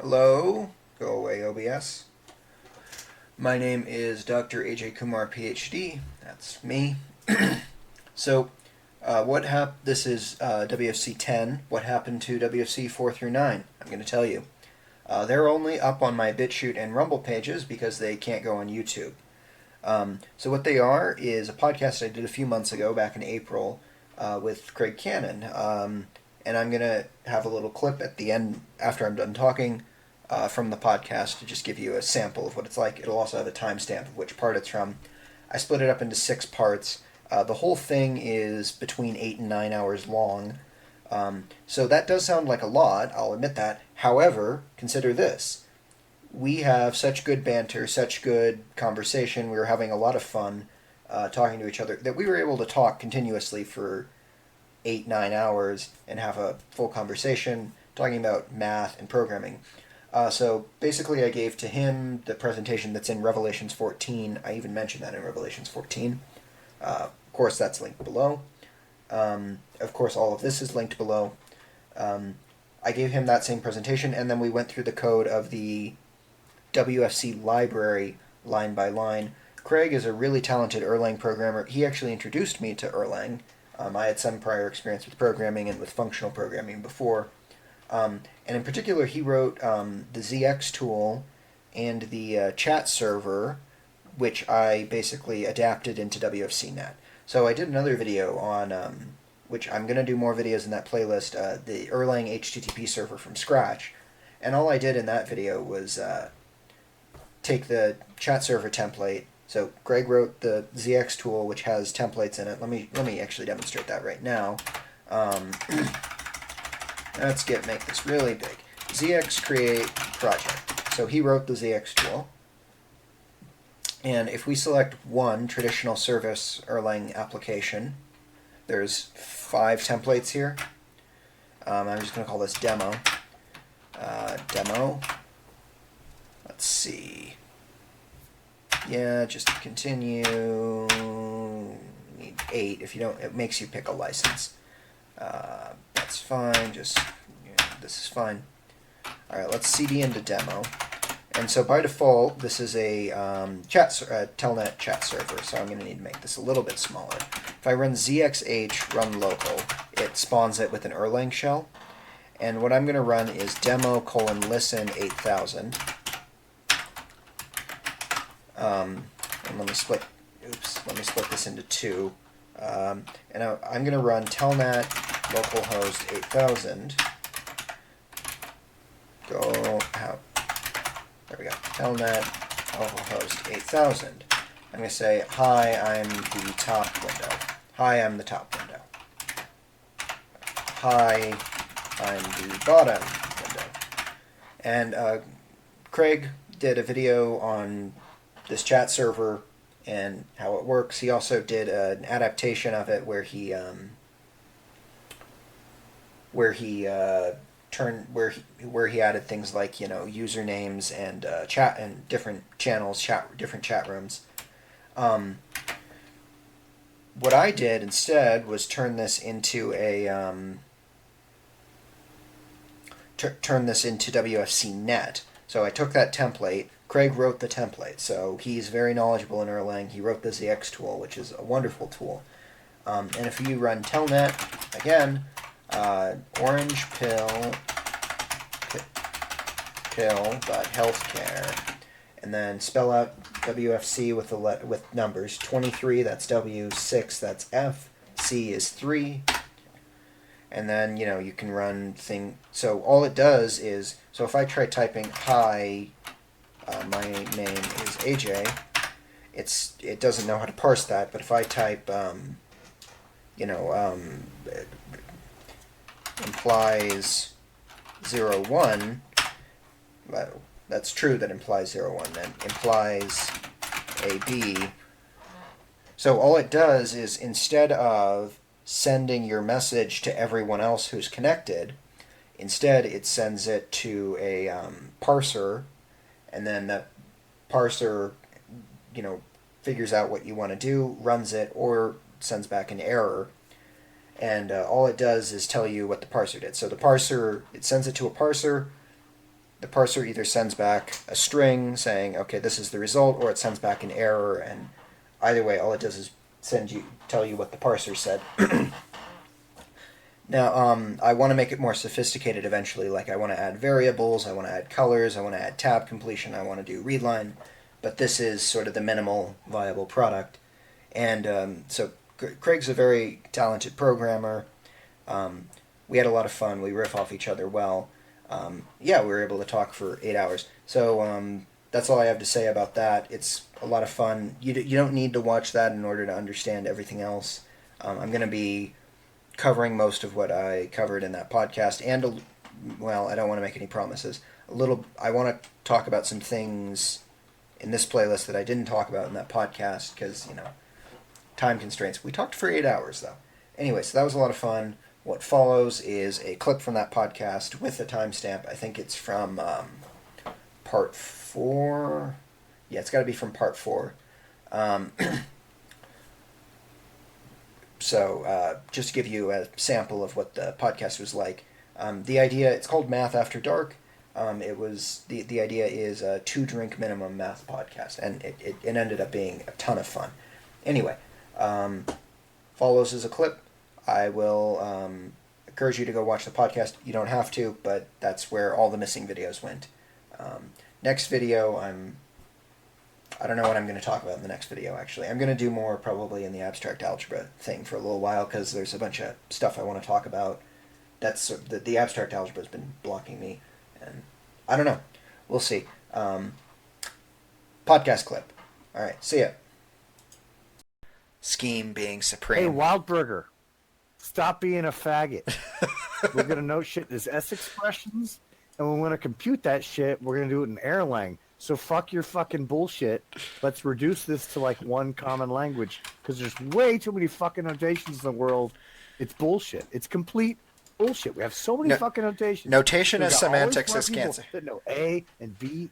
Hello, go away OBS. My name is Dr. AJ Kumar, PhD. That's me. So, this is WFC 10. What happened to WFC 4 through 9? I'm going to tell you. They're only up on my BitChute and Rumble pages because they can't go on YouTube. So what they are is a podcast I did a few months ago, back in April, with Craig Cannon. And I'm going to have a little clip at the end, after I'm done talking, from the podcast to just give you a sample of what it's like. It'll also have a timestamp of which part it's from. I split it up into 6 parts. The whole thing is between 8 and 9 hours long. So that does sound like a lot, I'll admit that. However, consider this. We have such good banter, such good conversation. We were having a lot of fun talking to each other that we were able to talk continuously for 8-9 hours and have a full conversation talking about math and programming. So basically I gave to him the presentation that's in Revelations 14. I even mentioned that in Revelations 14. Of course, that's linked below. Of course, all of this is linked below. I gave him that same presentation, and then we went through the code of the WFC library line by line. Craig is a really talented Erlang programmer. He actually introduced me to Erlang. I had some prior experience with programming and with functional programming before. And in particular, he wrote the ZX tool and the chat server, which I basically adapted into WFCnet. So I did another video on, which I'm going to do more videos in that playlist, the Erlang HTTP server from scratch. And all I did in that video was take the chat server template. So Greg wrote the ZX tool, which has templates in it. Let me actually demonstrate that right now. Let's make this really big. ZX create project. So he wrote the ZX tool. And if we select one traditional service Erlang application, there's 5 templates here. I'm just going to call this demo. Demo. Let's see. Yeah, just continue. Need 8. If you don't, it makes you pick a license. That's fine. Just this is fine. All right, let's cd into demo. And so by default, this is a telnet chat server. So I'm going to need to make this a little bit smaller. If I run zxh run local, it spawns it with an Erlang shell. And what I'm going to run is demo:listen 8000. And let me split this into 2. And I'm going to run telnet localhost 8000. There we go. Telnet localhost 8000. I'm going to say, hi, I'm the top window. Hi, I'm the top window. Hi, I'm the bottom window. And Craig did a video on this chat server and how it works. He also did an adaptation of it where he added things like, usernames and chat and different channels, different chat rooms. What I did instead was turn this into WFCnet. So I took that template. Craig wrote the template, so he's very knowledgeable in Erlang. He wrote the ZX tool, which is a wonderful tool. And if you run telnet again, orange pill.healthcare, and then spell out WFC with numbers. 23, that's W, 6, that's F, C is 3, and then you can run thing. So all it does is, so if I try typing hi, my name is AJ, it doesn't know how to parse that. But if I type implies 01, well, that's true that implies 01, then implies AB. So all it does is, instead of sending your message to everyone else who's connected, instead it sends it to a parser, and then that parser figures out what you want to do, runs it, or sends back an error. And all it does is tell you what the parser did. So the parser, it sends it to a parser. the parser either sends back a string saying, okay, this is the result, or it sends back an error, and either way, all it does is tell you what the parser said. Now, I want to make it more sophisticated eventually. Like, I want to add variables, I want to add colors, I want to add tab completion, I want to do readline. But this is sort of the minimal viable product. And so Craig's a very talented programmer. We had a lot of fun. We riff off each other well. Yeah, we were able to talk for 8 hours. So that's all I have to say about that. It's a lot of fun. You don't need to watch that in order to understand everything else. I'm going to be covering most of what I covered in that podcast, and well, I don't want to make any promises. I want to talk about some things in this playlist that I didn't talk about in that podcast because time constraints. We talked for 8 hours though. Anyway, so that was a lot of fun. What follows is a clip from that podcast with a timestamp. I think it's from part 4. Yeah, it's got to be from part 4. So just to give you a sample of what the podcast was like, the idea, it's called Math After Dark. The idea is a 2-drink minimum math podcast, and it ended up being a ton of fun. Anyway, follows is a clip. I will encourage you to go watch the podcast. You don't have to, but that's where all the missing videos went. Next video, I don't know what I'm going to talk about in the next video, actually. I'm going to do more probably in the abstract algebra thing for a little while, because there's a bunch of stuff I want to talk about. That's the abstract algebra has been blocking me, and I don't know. We'll see. Podcast clip. All right, see ya. Scheme being supreme. Hey, Wildburger, stop being a faggot. We're going to note shit as S expressions, and we're going to compute that shit. We're going to do it in Erlang. So fuck your fucking bullshit. Let's reduce this to like one common language, because there's way too many fucking notations in the world. It's bullshit. It's complete bullshit. We have so many fucking notations. Notation as semantics is cancer. That know A and B.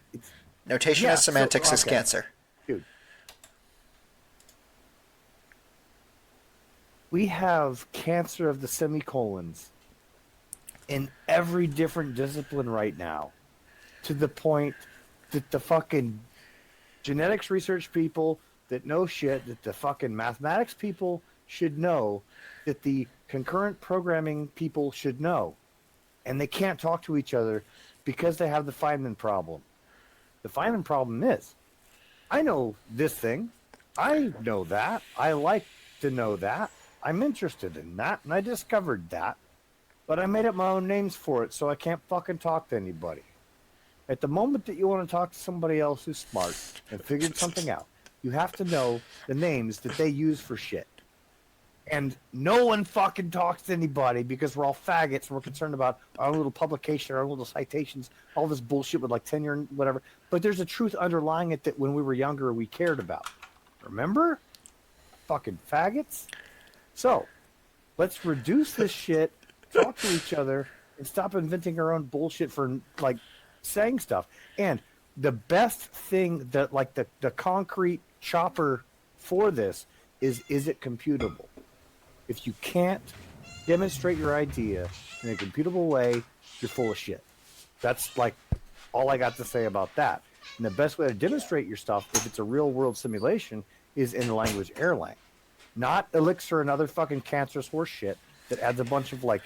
Notation as semantics is cancer. Dude. We have cancer of the semicolons in every different discipline right now, to the point that the fucking genetics research people that know shit, that the fucking mathematics people should know, that the concurrent programming people should know. And they can't talk to each other because they have the Feynman problem. The Feynman problem is, I know this thing, I know that, I like to know that, I'm interested in that, and I discovered that, but I made up my own names for it, so I can't fucking talk to anybody. At the moment that you want to talk to somebody else who's smart and figured something out, you have to know the names that they use for shit. And no one fucking talks to anybody because we're all faggots and we're concerned about our little publication, our little citations, all this bullshit with like tenure and whatever. But there's a truth underlying it that when we were younger we cared about. Remember? Fucking faggots. So, let's reduce this shit, talk to each other, and stop inventing our own bullshit for like saying stuff. And the best thing that like the concrete chopper for this is it computable? If you can't demonstrate your idea in a computable way, you're full of shit. That's like all I got to say about that. And the best way to demonstrate your stuff, if it's a real world simulation, is in the language Erlang. Not Elixir and other fucking cancerous horse shit that adds a bunch of like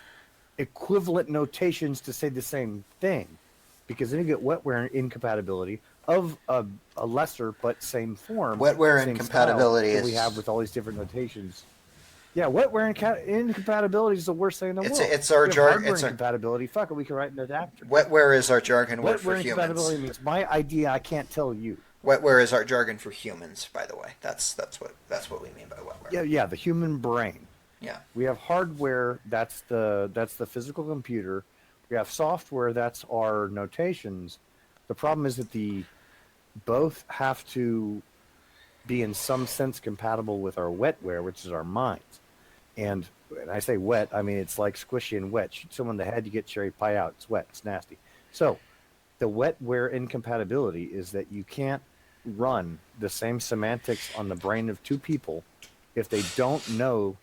equivalent notations to say the same thing. Because then you get wetware incompatibility of a lesser but same form. Wetware incompatibility is... we have with all these different notations. Yeah, wetware incompatibility is the worst thing in the world. It's our jargon. Hardware incompatibility. Fuck it, we can write an adapter. Wetware is our jargon word for Wetware humans. incompatibility means my idea I can't tell you. Wetware is our jargon for humans, by the way. That's what we mean by wetware. Yeah, the human brain. Yeah. We have hardware, that's the physical computer. We have software, that's our notations. The problem is that both have to be in some sense compatible with our wetware, which is our minds. And when I say wet, I mean it's like squishy and wet. Shoot someone in the head, you get cherry pie out. It's wet, it's nasty. So the wetware incompatibility is that you can't run the same semantics on the brain of two people if they don't know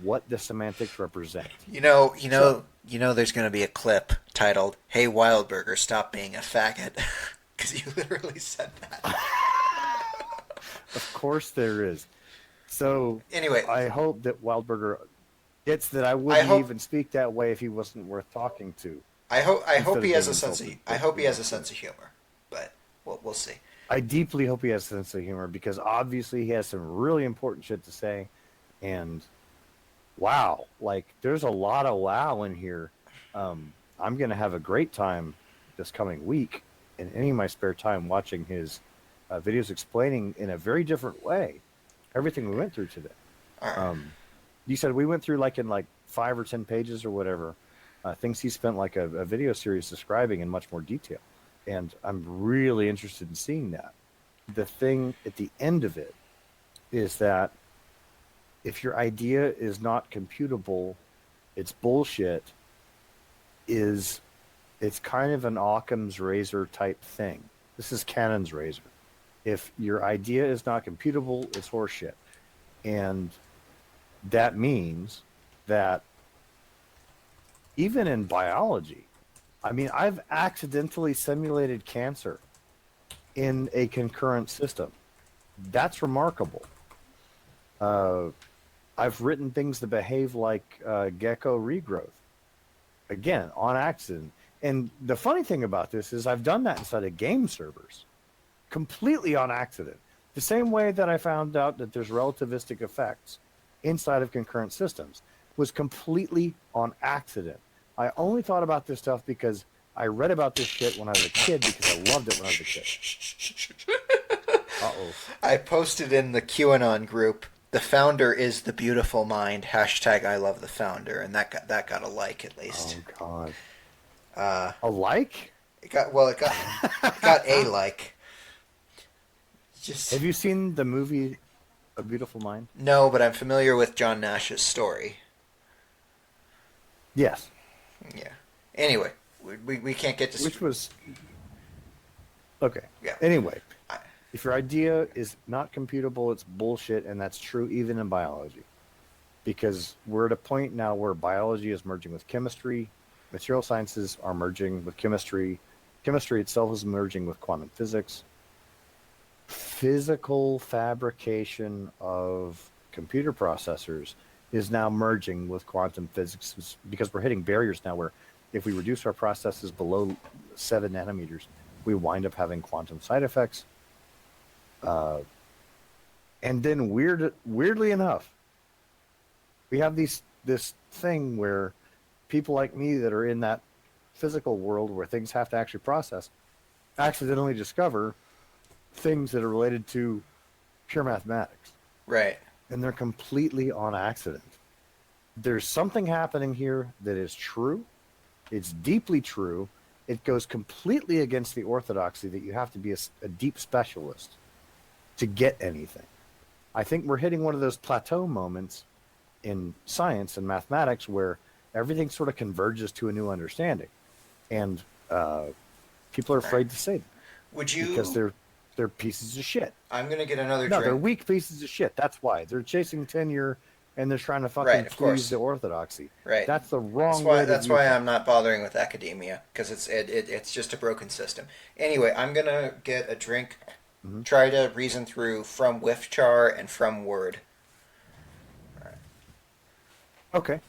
what the semantics represent. There's going to be a clip titled "Hey Wildburger, stop being a faggot," because you literally said that. Of course there is. So Anyway, I hope that Wildberger gets that I wouldn't even speak that way if he wasn't worth talking to. I hope he has a sense of humor, but we'll see. I deeply hope he has a sense of humor because obviously he has some really important shit to say, and wow, like there's a lot of wow in here. I'm gonna have a great time this coming week in any of my spare time watching his videos explaining in a very different way everything we went through today. All right. You said we went through like in like 5 or 10 pages or whatever, things he spent like a video series describing in much more detail. And I'm really interested in seeing that. The thing at the end of it is that if your idea is not computable, it's bullshit, it's kind of an Occam's razor type thing. This is Cannon's razor. If your idea is not computable, it's horseshit. And that means that even in biology, I mean, I've accidentally simulated cancer in a concurrent system. That's remarkable. I've written things that behave like gecko regrowth. Again, on accident. And the funny thing about this is I've done that inside of game servers. Completely on accident. The same way that I found out that there's relativistic effects inside of concurrent systems was completely on accident. I only thought about this stuff because I read about this shit when I was a kid because I loved it when I was a kid. Uh-oh. I posted in the QAnon group, "The founder is the beautiful mind, hashtag I love the founder," and that got a like at least. Oh, God. A like? It got a like. Have you seen the movie A Beautiful Mind? No, but I'm familiar with John Nash's story. Yes. Yeah. Anyway, we can't get to... Which was... Okay. Yeah. Anyway, if your idea is not computable, it's bullshit, and that's true even in biology. Because we're at a point now where biology is merging with chemistry, material sciences are merging with chemistry, chemistry itself is merging with quantum physics. Physical fabrication of computer processors is now merging with quantum physics because we're hitting barriers now where if we reduce our processes below 7 nanometers, we wind up having quantum side effects. And then weirdly enough, we have this thing where people like me that are in that physical world where things have to actually process accidentally discover things that are related to pure mathematics. Right. And they're completely on accident. There's something happening here that is true. It's deeply true. It goes completely against the orthodoxy that you have to be a deep specialist to get anything. I think we're hitting one of those plateau moments in science and mathematics where everything sort of converges to a new understanding. And people are afraid to say that. Would you... Because they're pieces of shit. I'm going to get another No, drink. they're weak pieces of shit. That's why. They're chasing tenure and they're trying to fucking please the orthodoxy. Right. That's the wrong way. That's why I'm not bothering with academia, because it's just a broken system. Anyway, I'm going to get a drink, try to reason through from Whiffchar and from Word. Okay.